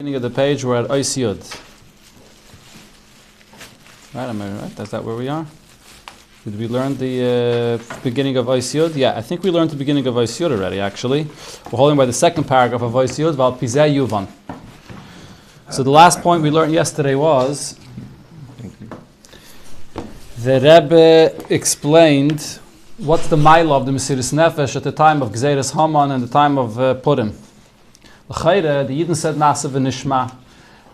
Beginning of the page, we're at Ois Yud. Right, am I right? Is that where we are? Did we learn the beginning of Ois Yud? Yeah, I think we learned the beginning of Ois Yud already, actually. We're holding by the second paragraph of Ois Yud, Val Pizeh Yuvan. So the last point we learned yesterday was the Rebbe explained what's the mile of the Mesiris Nefesh at the time of Gzeres Haman and the time of Purim. The Yidden said Nasa v'nishma,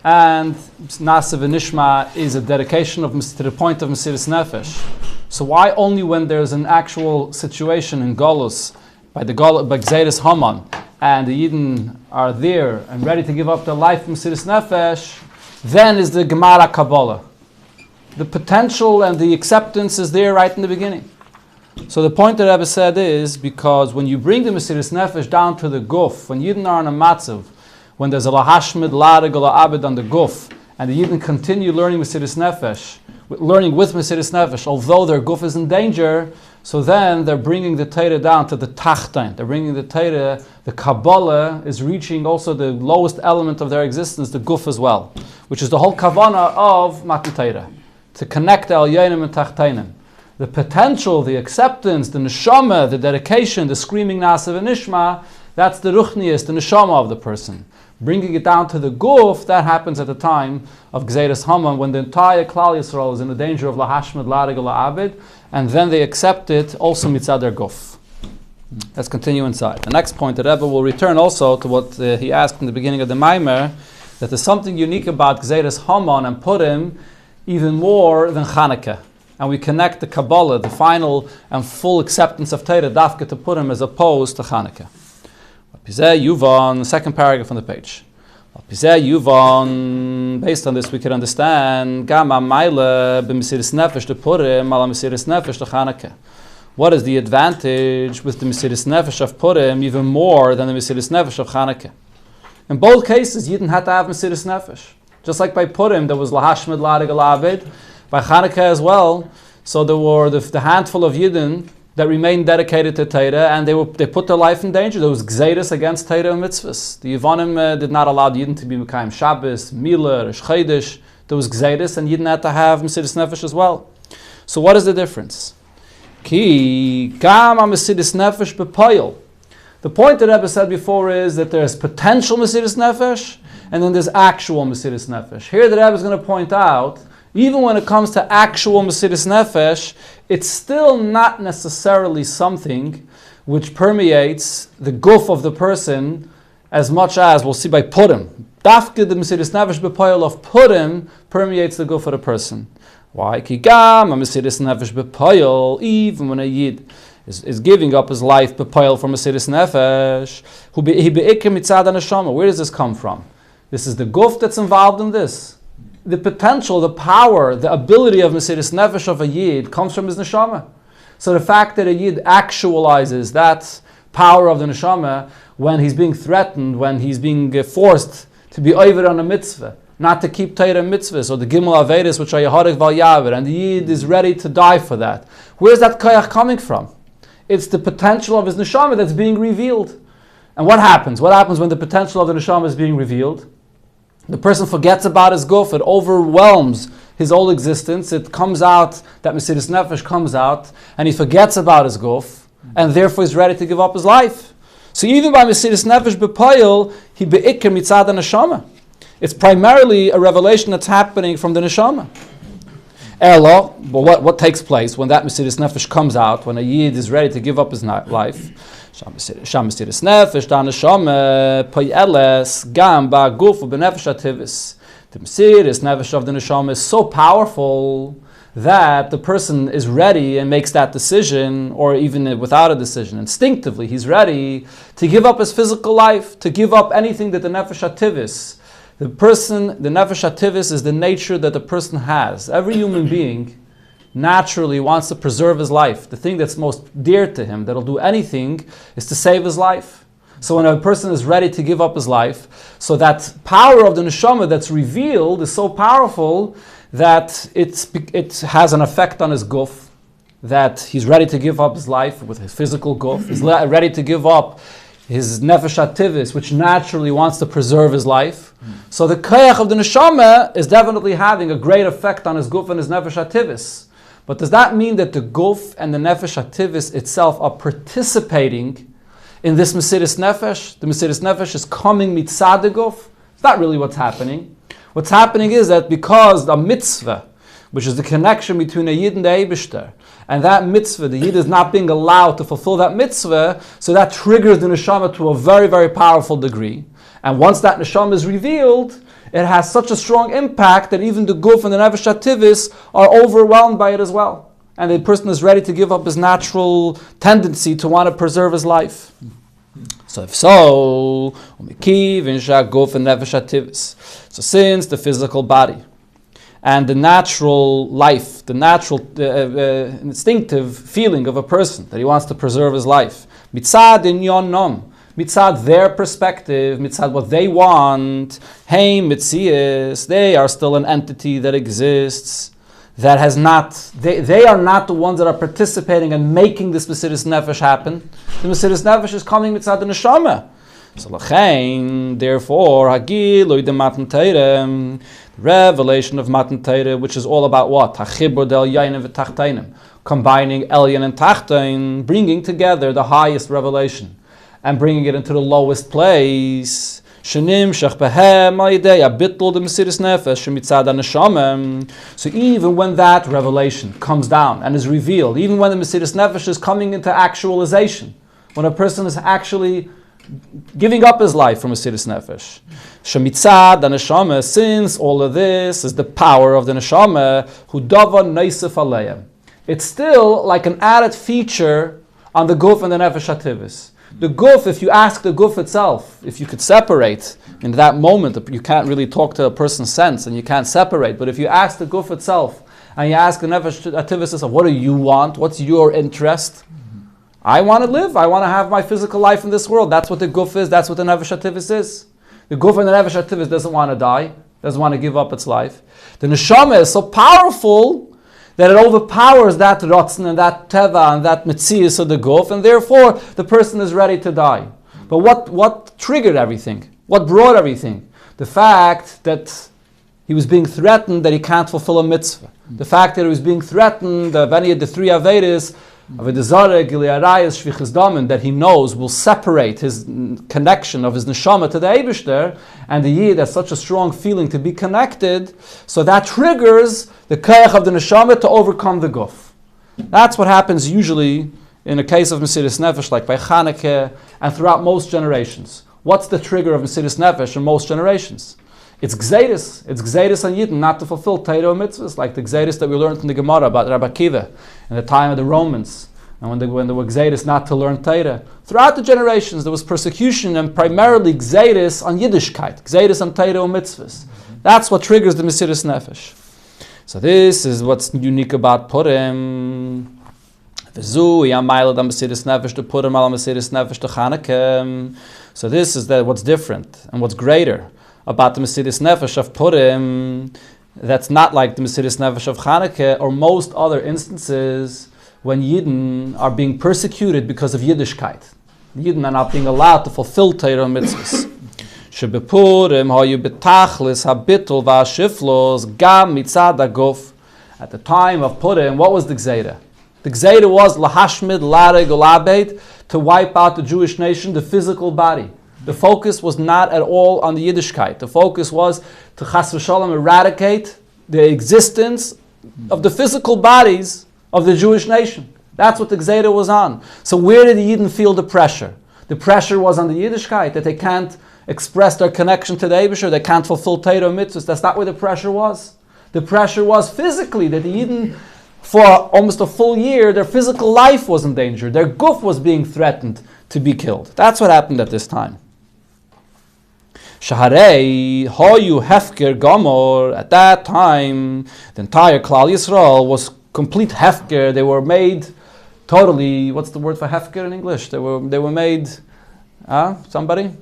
and Nasa v'nishma is a dedication to the point of Mesiris Nefesh. So why only when there's an actual situation in Golus by Gzeres Haman and the Yidden are there and ready to give up their life for Mesiris Nefesh, then is the Gemara Kabbalah. The potential and the acceptance is there right in the beginning. So the point that Rebbe said is because when you bring the Mesiris Nefesh down to the guf, when Yidden are in a matzav, when there's a lahashmid, larig, la'abed on the guf, and the Yidden continue learning Mesiris Nefesh, learning with Mesiris Nefesh, although their guf is in danger, so then they're bringing the Torah down to the tachtain. They're bringing the Torah, the Kabbalah is reaching also the lowest element of their existence, the guf as well, which is the whole kavanah of Matan Torah, to connect the Elyonim and Tachtainim. The potential, the acceptance, the neshama, the dedication, the screaming nasa v'nishma, that's the ruchnius, the neshama of the person. Bringing it down to the guf, that happens at the time of Gzeres Haman, when the entire Klal Yisrael is in the danger of lahashmad, larig, la'abed, and then they accept it also mitzad their guf. Let's continue inside. The next point, the Rebbe will return also to what he asked in the beginning of the Maamar, that there's something unique about Gzeres Haman and Purim, even more than Chanukah. And we connect the Kabbalah, the final and full acceptance of Torah, dafka to Purim, as opposed to Chanukah. Pizeh Yuvan, second paragraph on the page. Pizeh Yuvan, based on this we can understand, Gama Maila b'Mesiris Nefesh to Purim, ala Mesiris Nefesh to Chanukah. What is the advantage with the Mesiris Nefesh of Purim even more than the Mesiris Nefesh of Chanukah? In both cases, you didn't have to have Mesiris Nefesh. Just like by Purim, there was Lahashmid, Larig, Alabed. By Chanukah as well, so there were the handful of Yidden that remained dedicated to Torah, and they put their life in danger. There was Gzeres against Torah and mitzvahs. The Yevonim did not allow the Yidden to be Mekayim Shabbos, Milah, Rosh Chodesh. There was Gzeres, and Yidden had to have Mesiris Nefesh as well. So what is the difference? Ki gam Mesiris Nefesh bepoil. The point that Rebbe said before is that there's potential Mesiris Nefesh, and then there's actual Mesiris Nefesh. Here the Rebbe is going to point out, even when it comes to actual Mesiris Nefesh, it's still not necessarily something which permeates the guf of the person as much as we'll see by Purim. Dafke the Mesiris Nefesh bepoil of Purim permeates the guf of the person. Why? Ki gam Mesiris Nefesh bepoil, even when a Yid is giving up his life bepoil for Mesiris Nefesh, he be'iker mitzad neshama. Where does this come from? This is the guf that's involved in this. The potential, the power, the ability of Mesiris Nefesh of a Yid comes from his neshama. So the fact that a Yid actualizes that power of the neshama when he's being threatened, when he's being forced to be over on a mitzvah, not to keep Torah mitzvahs, or the Gimel Averis, which are Yeharek Val Yaver, and the Yid is ready to die for that. Where's that koyach coming from? It's the potential of his neshama that's being revealed. And what happens? What happens when the potential of the neshama is being revealed? The person forgets about his guf, it overwhelms his whole existence, it comes out, that Mesiris Nefesh comes out, and he forgets about his guf, and therefore is ready to give up his life. So even by Mesiris Nefesh bepoil, he be'iker mitzad neshama. It's primarily a revelation that's happening from the neshama. Elo, but what takes place when that Mesiris Nefesh comes out, when a Yid is ready to give up his life? Sham Mesiris Nefesh, da neshama, poyeles, gam, ba guf, u'benefesh ativis. The Mesiris Nefesh of the neshama is so powerful that the person is ready and makes that decision, or even without a decision, instinctively, he's ready to give up his physical life, to give up anything that the nefesh ativis. The nefesh ativis is the nature that the person has. Every human being naturally wants to preserve his life. The thing that's most dear to him, that'll do anything, is to save his life. So when a person is ready to give up his life, so that power of the neshama that's revealed is so powerful that it has an effect on his guf, that he's ready to give up his life with his physical guf. He's ready to give up his nefesh hativis, which naturally wants to preserve his life. So the koyach of the neshama is definitely having a great effect on his guf and his nefesh hativis. But does that mean that the guf and the nefesh hativis itself are participating in this Mesiris Nefesh? The Mesiris Nefesh is coming mitzad the guf? It's not really what's happening. What's happening is that because the mitzvah, which is the connection between a Yid and the Eibishter, and that mitzvah, the Yid is not being allowed to fulfill that mitzvah, so that triggers the neshama to a very, very powerful degree. And once that neshama is revealed, it has such a strong impact that even the guf and the nefesh hativis are overwhelmed by it as well. And the person is ready to give up his natural tendency to want to preserve his life. So if so, so since the physical body and the natural life, the natural instinctive feeling of a person that he wants to preserve his life, mitzad inyon nom, mitzad their perspective, mitzad what they want, hey mitzias, they are still an entity that exists, that has not, they are not the ones that are participating and making this Mesiris Nefesh happen. The Mesiris Nefesh is coming mitzad the neshama. So lachein, therefore, hagilui de matan teirem, revelation of matan teirem, which is all about what? Hachibur del yainim v'tachtainim, combining elyon and tachtain, bringing together the highest revelation and bringing it into the lowest place. Shenim shech behem ma'idei abitl de Mesiris Nefesh shemitzad haneshama. So even when that revelation comes down and is revealed, even when the Mesiris Nefesh is coming into actualization, when a person is actually giving up his life from Mesiris Nefesh, shemitzad haneshama, since all of this is the power of the neshama, hu dava neisef aleim, it's still like an added feature on the guf and the nefesh hativis. The guf, if you ask the guf itself, if you could separate in that moment, you can't really talk to a person's sense and you can't separate, but if you ask the guf itself and you ask the nefesh hativis itself, what do you want? What's your interest? I want to live. I want to have my physical life in this world. That's what the guf is. That's what the nefesh hativis is. The guf and the nefesh hativis doesn't want to die, doesn't want to give up its life. The neshama is so powerful that it overpowers that rotzen and that teva and that metzius of the guf, and therefore the person is ready to die. But what triggered everything? What brought everything? The fact that he was being threatened that he can't fulfill a mitzvah. The fact that he was being threatened of any of the three Averis, that he knows will separate his connection of his neshama to the Eibishter, and the Yid has such a strong feeling to be connected, so that triggers the koyach of the neshama to overcome the guf. That's what happens usually in a case of Mesiris Nefesh, like by Chanukah, and throughout most generations. What's the trigger of Mesiris Nefesh in most generations? It's gzeiris. It's gzeiris on Yidden not to fulfill Torah mitzvahs, like the gzeiris that we learned in the Gemara about Rabbi Akiva in the time of the Romans, and when there were gzeiris not to learn Torah. Throughout the generations, there was persecution, and primarily gzeiris on Yiddishkeit, gzeiris on Torah mitzvahs. That's what triggers the Mesiris Nefesh. So this is what's unique about Purim. So this is what's different and what's greater about the Mesiris Nefesh of Purim, that's not like the Mesiris Nefesh of Chanukah or most other instances when Yidden are being persecuted because of Yiddishkeit. Yidden are not being allowed to fulfill Torah mitzvahs. Shebepurim hayu betachlis habitul va'ashiflos gam mitzad haguf. At the time of Purim, what was the Gzeira? The Gzeira was lahashmid lareg ulabeit, to wipe out the Jewish nation, the physical body. The focus was not at all on the Yiddishkeit. The focus was to chas v'shalom eradicate the existence of the physical bodies of the Jewish nation. That's what the Gzeira was on. So where did the Yidden feel the pressure? The pressure was on the Yiddishkeit, that they can't express their connection to the Eibusher, they can't fulfill Torah mitzvahs. That's not where the pressure was. The pressure was physically, that the Yidden, for almost a full year, their physical life was in danger. Their guf was being threatened to be killed. That's what happened at this time. Shaharei hoyu hefker gomor. At that time, the entire Klal Yisrael was complete hefker. They were made totally. What's the word for hefker in English? They were made. Somebody?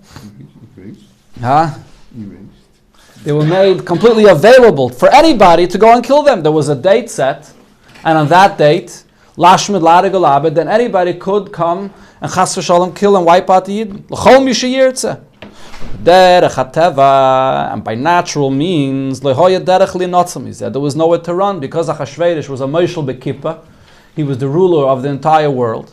They were made completely available for anybody to go and kill them. There was a date set, and on that date, lashmid lareg ulabed, then anybody could come and chas v'shalom kill and wipe out the Yidden. L'chol mi sheyirtze. Derech hateva, and by natural means, lehoya derech linotzam, he said, there was nowhere to run because Achashverosh was a moshel bekippah. He was the ruler of the entire world.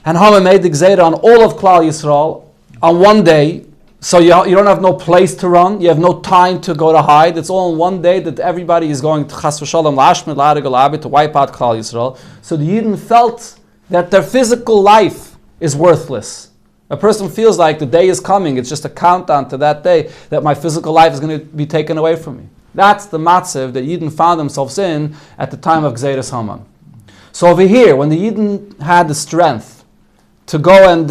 And Haman made the Gzeira on all of Klal Yisrael on one day. So you don't have no place to run. You have no time to go to hide. It's all in one day that everybody is going to Chas v'Shalom la'ashmid la'arigol la'abit to wipe out Klal Yisrael. So the Yidden felt that their physical life is worthless. A person feels like the day is coming. It's just a countdown to that day that my physical life is going to be taken away from me. That's the matzav that Yidden found themselves in at the time of Gzeiras Haman. So over here, when the Yidden had the strength to go and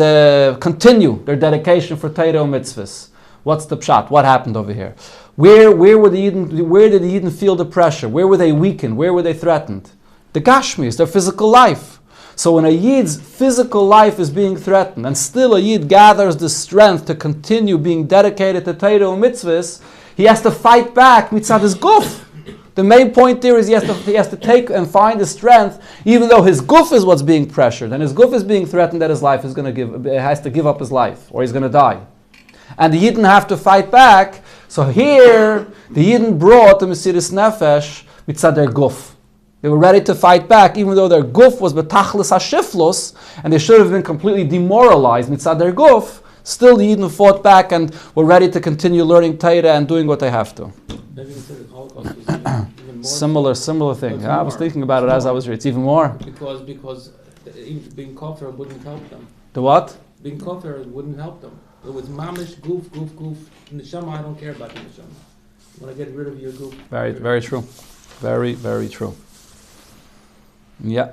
continue their dedication for Torah and mitzvahs, what's the pshat? What happened over here? Where did the Yidden feel the pressure? Where were they weakened? Where were they threatened? The Gashmis, their physical life. So when a Yid's physical life is being threatened, and still a Yid gathers the strength to continue being dedicated to Torah and mitzvahs, he has to fight back mitzad his guf. The main point there is he has to take and find the strength, even though his guf is what's being pressured, and his guf is being threatened that his life is going to has to give up his life, or he's going to die. And the Yidden have to fight back. So here, the Yidden brought the Mesiris Nefesh mitzad their guf. They were ready to fight back, even though their guf was betachlis hashiflus, and they should have been completely demoralized mitzad their guf. Still, the Yidden fought back and were ready to continue learning Torah and doing what they have to. Maybe instead of Holocaust, it's even Similar more. thing. I was thinking about it as I was here. It's even more. Because being kafir wouldn't help them. The what? Being kafir wouldn't help them. It was mamish, goof. Neshama, I don't care about the neshama. When I get rid of your goof. Very true. Very true. Yeah.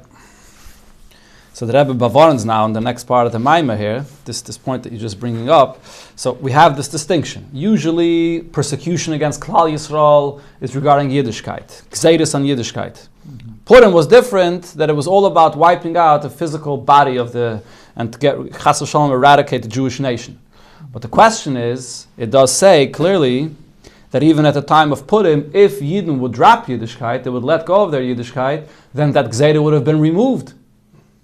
So the Rebbe Bavarans now in the next part of the Maamar here, this point that you're just bringing up. So we have this distinction. Usually persecution against Klal Yisrael is regarding Yiddishkeit, Gzeiris on Yiddishkeit. Purim was different, that it was all about wiping out the physical body of and to get Chas v'Shalom eradicate the Jewish nation. But the question is, it does say clearly that even at the time of Purim, if Yidden would drop Yiddishkeit, they would let go of their Yiddishkeit, then that Gzeira would have been removed.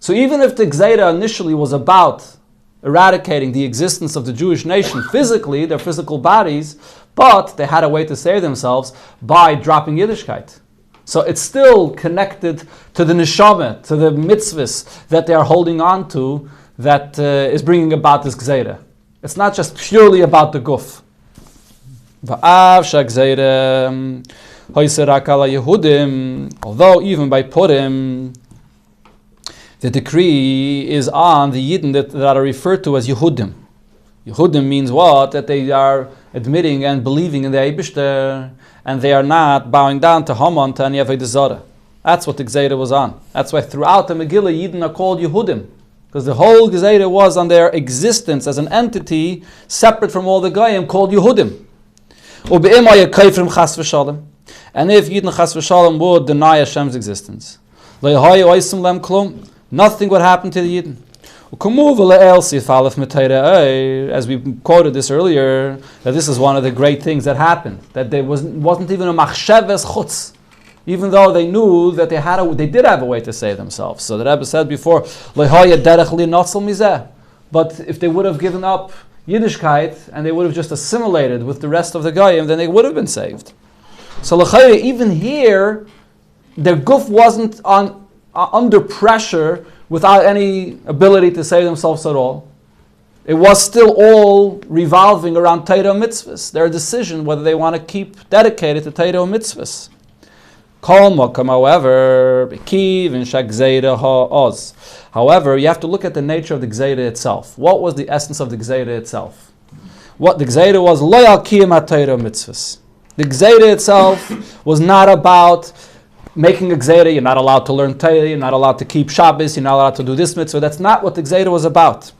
So even if the Gzeira initially was about eradicating the existence of the Jewish nation physically, their physical bodies, but they had a way to save themselves by dropping Yiddishkeit. So it's still connected to the neshama, to the mitzvahs that they are holding on to that is bringing about this Gzeira. It's not just purely about the guf. Although even by Purim, the decree is on the Yidden that are referred to as Yehudim. Yehudim means what? That they are admitting and believing in the Eibishter, and they are not bowing down to Haman, to any Avodah Zarah. That's what the Gzeira was on. That's why throughout the Megillah, Yidden are called Yehudim, because the whole Gzeira was on their existence as an entity separate from all the Goyim called Yehudim. And if Yidden Chas v'Shalom would deny Hashem's existence, nothing would happen to the Yidden. As we quoted this earlier, that this is one of the great things that happened, that there wasn't even a machsheves chutz, even though they knew that they did have a way to save themselves. So the Rebbe said before, but if they would have given up Yiddishkeit and they would have just assimilated with the rest of the Goyim, then they would have been saved. So even here, their guf wasn't under pressure without any ability to save themselves at all. It was still all revolving around Torah mitzvahs. Their decision whether they want to keep dedicated to Torah mitzvahs. However, you have to look at the nature of the Gzeira itself. What was the essence of the Gzeira itself? What the Gzeira was, lo yalkiyim ha-Torah mitzvahs. The Gzeira itself was not about making a Gzeira. You're not allowed to learn Torah, you're not allowed to keep Shabbos, you're not allowed to do this mitzvah. That's not what the Gzeira was about.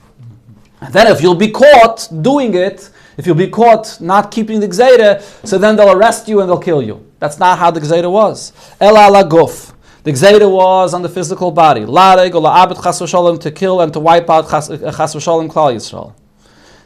And then if you'll be caught doing it, if you'll be caught not keeping the Gzeira, so then they'll arrest you and they'll kill you. That's not how the Gzeira was. El ala guf. The Gzeira was on the physical body. Lareg or la'abit chas v'shalom, to kill and to wipe out chas v'shalom klal Yisrael.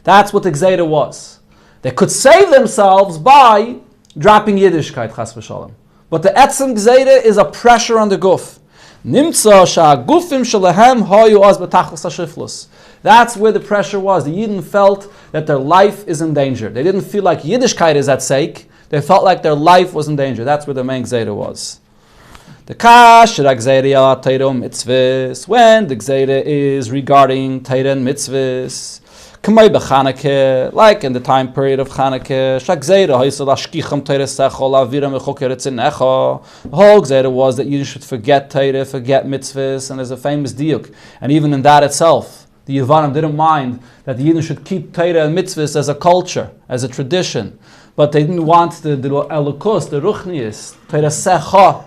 That's what the Gzeira was. They could save themselves by dropping Yiddishkeit chas v'shalom. But the etzem Gzeira is a pressure on the guf. Nimtza sha'agufim shalahem hayu az b'tachlis hashiflus. That's where the pressure was. The Yidden felt that their life is in danger. They didn't feel like Yiddishkeit is at stake. They felt like their life was in danger. That's where the main gzeira was. The kash gzeira ala Torah mitzvahs, when the gzeira is regarding Torah and mitzvahs, k'may b'Chanukah, like in the time period of Chanukah, shagzeira haisel ashkicham Torah sechol avira mechoker etzinecha. The whole gzeira was that you should forget Torah, forget mitzvahs, and there's a famous diuk. And even in that itself, the Yevanim didn't mind that the Yidden should keep Torah and mitzvahs as a culture, as a tradition. But they didn't want the elukus, the ruchnius, Torah secha,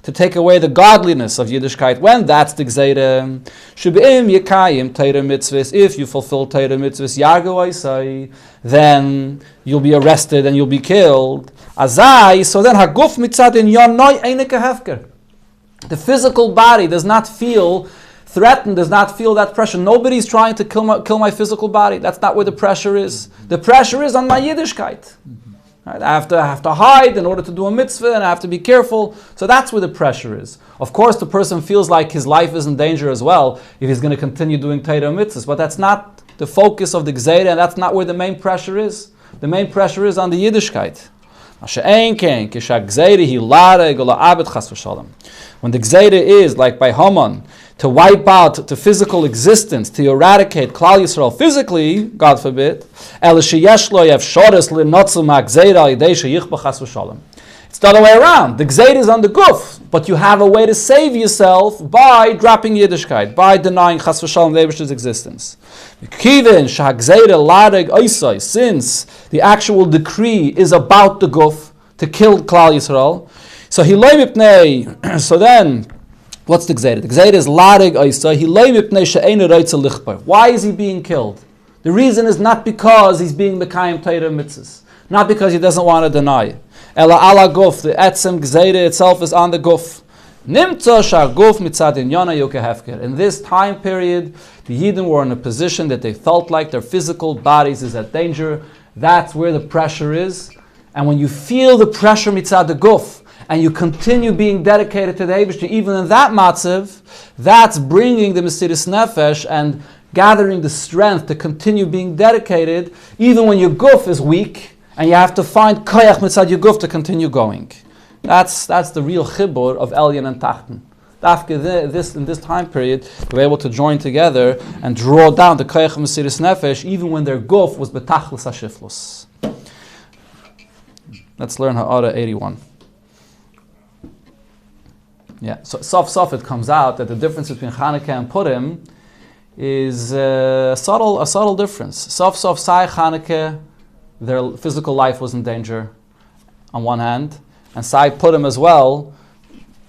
to take away the godliness of Yiddishkeit. When that's the gzeira, shubim yekayim Torah mitzvahs. If you fulfill Torah mitzvahs, yargu aisai, then you'll be arrested and you'll be killed. Azai, so then haguf mitzadin yonoi einike hefker. The physical body does not feel threatened, does not feel that pressure. Nobody's trying to kill my physical body. That's not where the pressure is. The pressure is on my Yiddishkeit. Right? I have to hide in order to do a mitzvah, and I have to be careful. So that's where the pressure is. Of course, the person feels like his life is in danger as well if he's going to continue doing Torah mitzvahs, but that's not the focus of the gzeira, and that's not where the main pressure is. The main pressure is on the Yiddishkeit. When the gzeira is, like by Haman, to wipe out the physical existence, to eradicate Klal Yisrael physically, God forbid, it's the other way around. The gzeira is on the guf, but you have a way to save yourself by dropping Yiddishkeit, by denying Chas v'Shalom the Eibishter's existence. Since the actual decree is about the guf, to kill Klal Yisrael, so then, what's the gzeira? The gzeira is larig oisa. Why is he being killed? The reason is not because he's being mekayim Torah mitzvahs, not because he doesn't want to deny. Ela ala guf, the etzem gzeira itself is on the guf. Nimtza shaguf mitzadin yana yoke hefker. In this time period, the Yidden were in a position that they felt like their physical bodies is at danger. That's where the pressure is. And when you feel the pressure mitzad the guf, and you continue being dedicated to the Eibishter, even in that matzav, that's bringing the Mesiras Nefesh and gathering the strength to continue being dedicated, even when your guf is weak, and you have to find koyach mitzad your guf to continue going. That's the real chibur of Elyon and Tachten. In this time period, they were able to join together and draw down the koyach of Mesiras Nefesh, even when their guf was betachlis hashiflus. Let's learn Ha'ara 81. Yeah, so sof it comes out that the difference between Chanukah and Purim is a subtle difference. Sof Sai Chanukah, their physical life was in danger on one hand, and Sai Purim as well.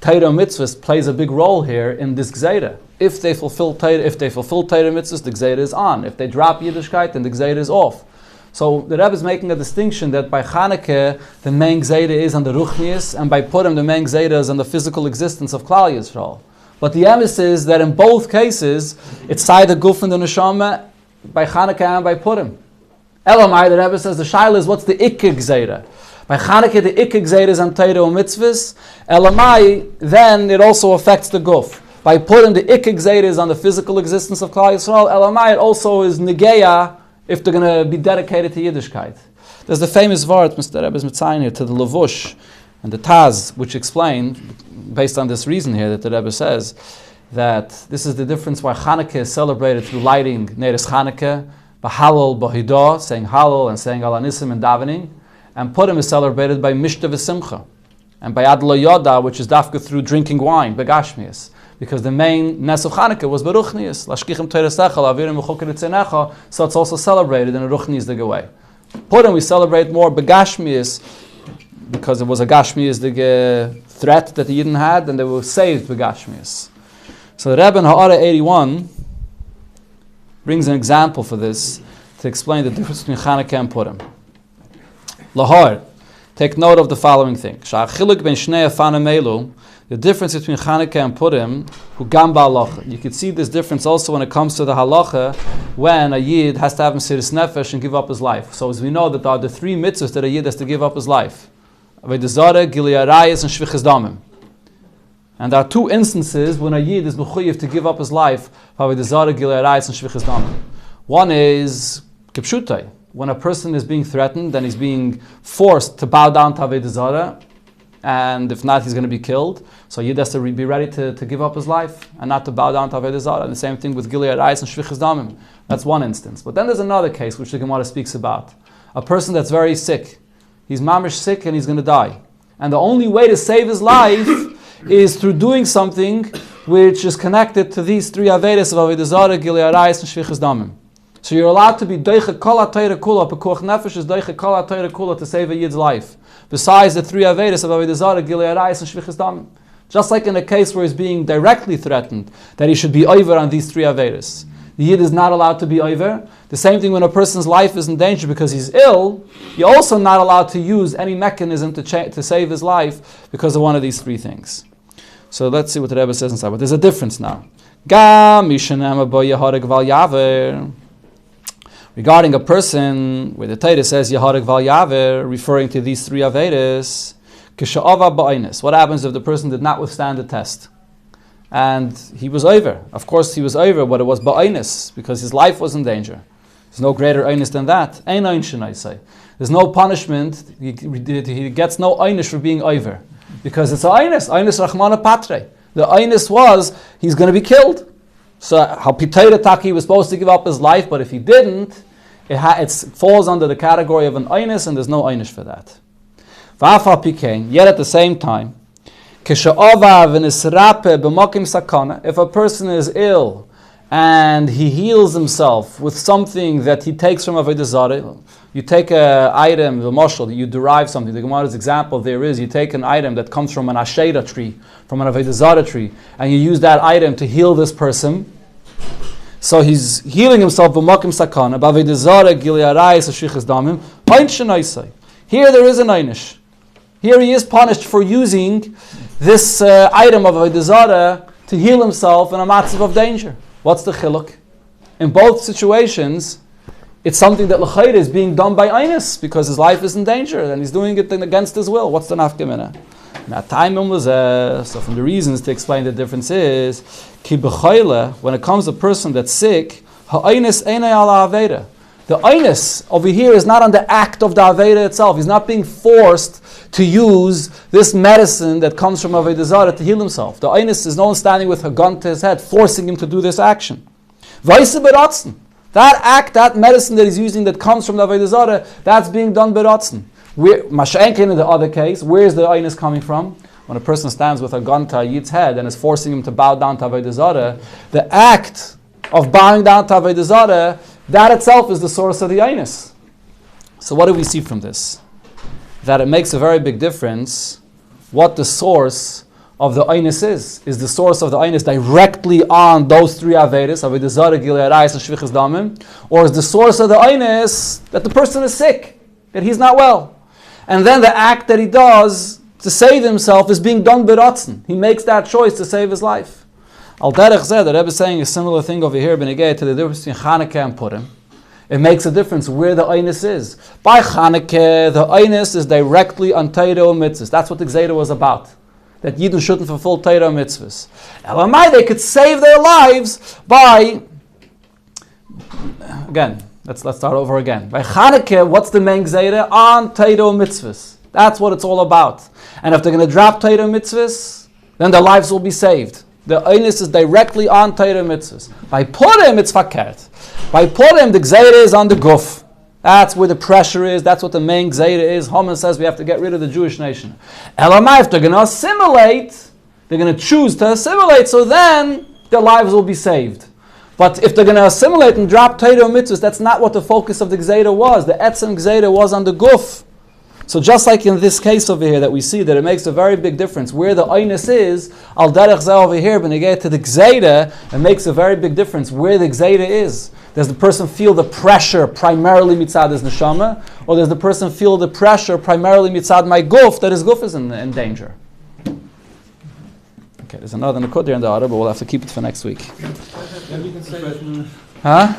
Torah mitzvahs plays a big role here in this gzeira. If they fulfill Torah mitzvahs, the gzeira is on. If they drop Yiddishkeit, then the gzeira is off. So the Rebbe is making a distinction that by Chanukah the main gzeira is on the ruchnius, and by Purim the main gzeira is on the physical existence of Klal Yisrael. But the emes is that in both cases it's side the guf and the neshama by Chanukah and by Purim. Elamai, the Rebbe says the shaila is what's the ikkig gzeira. By Chanukah the ikkig gzeira is on Torah and mitzvahs. Elamai, then it also affects the guf. By Purim the ikkig gzeira is on the physical existence of Klal Yisrael. Elamai, it also is negeya if they're going to be dedicated to Yiddishkeit. There's the famous word, Mr. Rebbe is mitzayin here, to the Levush and the Taz, which explain, based on this reason here, that the Rebbe says that this is the difference why Chanukah is celebrated through lighting Neres Chanukah, B'halol B'hidah, saying Halol and saying Al Anisim and davening, and Purim is celebrated by Mishta V'simcha, and by Ad Lo Yoda, which is dafka through drinking wine, Begashmias. Because the main Nes of Chanukah was Beruchnius, Lashkichim Torah Sechel, Avirim Mechoker Etzenecha, so it's also celebrated in a Ruchnius way. Purim we celebrate more Begashmius, because it was a Gashmius threat that the Yidden had, and they were saved Begashmius. So the Rebbe in Ha'ara 81 brings an example for this to explain the difference between Chanukah and Purim. Lahor, take note of the following thing. Sha'achiluk ben shnei afanim elu, the difference between Chanukah and Purim, hu gam ba'halacha. You can see this difference also when it comes to the halacha, when a Yid has to have Mesiras Nefesh and give up his life. So as we know that there are the three mitzvahs that a Yid has to give up his life. Avodah Zarah, Gilui Arayos, and Shvichas Damim. And there are two instances when a Yid is mechuyev to give up his life for avodah zarah, gilui arayis, and shvichas damim. One is kipshutai, when a person is being threatened and he's being forced to bow down to avodah zarah, and if not, he's going to be killed. So Yid has to be ready to give up his life and not to bow down to avodah zarah. And the same thing with gilui arayis and shvichas damim. That's one instance. But then there's another case which the Gemara speaks about. A person that's very sick. He's mamish sick and he's going to die. And the only way to save his life is through doing something which is connected to these three averes of avodah zarah, gilui arayis, and shvichas damim. So you're allowed to be doiche kol ha-Torah kula, pekuach nefesh is doiche kol ha-Torah kula to save a Yid's life. Besides the three averes of avodah zarah, gilui arayis, and shvichas damim. Just like in a case where he's being directly threatened that he should be over on these three averes. The Yid is not allowed to be over. The same thing when a person's life is in danger because he's ill, you're also not allowed to use any mechanism to save his life because of one of these three things. So let's see what the Rebbe says inside. But there's a difference now. Regarding a person where the Torah says Yaharek Val Yaver, referring to these three Averes, what happens if the person did not withstand the test? And he was over. Of course he was over, but it was ba'inus, because his life was in danger. There's no greater einus than that. Ein einshin, I say. There's no punishment. He gets no einish for being over. Because it's einus rachmana patre. The einus was, he's going to be killed. So, how Pitayra Taki was supposed to give up his life, but if he didn't, it falls under the category of an einus, and there's no einish for that. Yet at the same time, if a person is ill and he heals himself with something that he takes from avodah zarah, you take an item, the mashal, you derive something. The Gemara's example there is, you take an item that comes from an ashera tree, from an avodah zarah tree, and you use that item to heal this person. So he's healing himself b'makim sakana, b'avodah zarah, gilui arayis, shvichas damim. Here there is an einish. Here he is punished for using this item of avodah zarah to heal himself in a matzav of danger. What's the chiluk? In both situations, it's something that l'chayr is being done by einus because his life is in danger and he's doing it against his will. What's the nafkamina? So from the reasons to explain the difference is ki b'chayla, when it comes to a person that's sick, ha'einus einay ala aveda. The einus over here is not on the act of the aveda itself. He's not being forced to use this medicine that comes from avodah zarah to heal himself. The einus is no one standing with a gun to his head, forcing him to do this action. Vaisa beratzen. That act, that medicine that he's using that comes from the avodah zarah, that's being done beratzen. Mashenkin in the other case, where is the einus coming from? When a person stands with a gun to a Yid's head and is forcing him to bow down to avodah zarah, the act of bowing down to avodah zarah, that itself is the source of the einus. So what do we see from this? That it makes a very big difference what the source of the einus is. Is the source of the einus directly on those three averes, avodah zarah, gilui arayis, and shvichas damim, or is the source of the einus that the person is sick, that he's not well, and then the act that he does to save himself is being done beratzen. He makes that choice to save his life. Al derech zeh, the Rebbe is saying a similar thing over here, b'negei to the difference between Chanukah and Purim. It makes a difference where the einus is. By Chanukah, the einus is directly on Torah mitzvahs. That's what the Gzeira was about. That Yidden shouldn't fulfill Torah mitzvahs. Elamai, they could save their lives by, again, let's start over again. By Chanukah, what's the main Gzeira? On Torah mitzvahs. That's what it's all about. And if they're going to drop Torah mitzvahs, then their lives will be saved. The einus is directly on Torah mitzvahs. By Purim, it's fakert. By Purim, the Gzeira is on the guf. That's where the pressure is. That's what the main Gzeira is. Haman says we have to get rid of the Jewish nation. Elamai, if they're going to assimilate, they're going to choose to assimilate, so then their lives will be saved. But if they're going to assimilate and drop Torah mitzvahs, that's not what the focus of the Gzeira was. The etzem Gzeira was on the guf. So just like in this case over here that we see that it makes a very big difference where the einus is, al derech zeh over here, when they get to the Gzeira, it makes a very big difference where the Gzeira is. Does the person feel the pressure primarily mitzad his neshama, or does the person feel the pressure primarily mitzad my guf, that his guf is in danger? Okay, there's another nakud there in the order, but we'll have to keep it for next week. Maybe you can say that. Huh?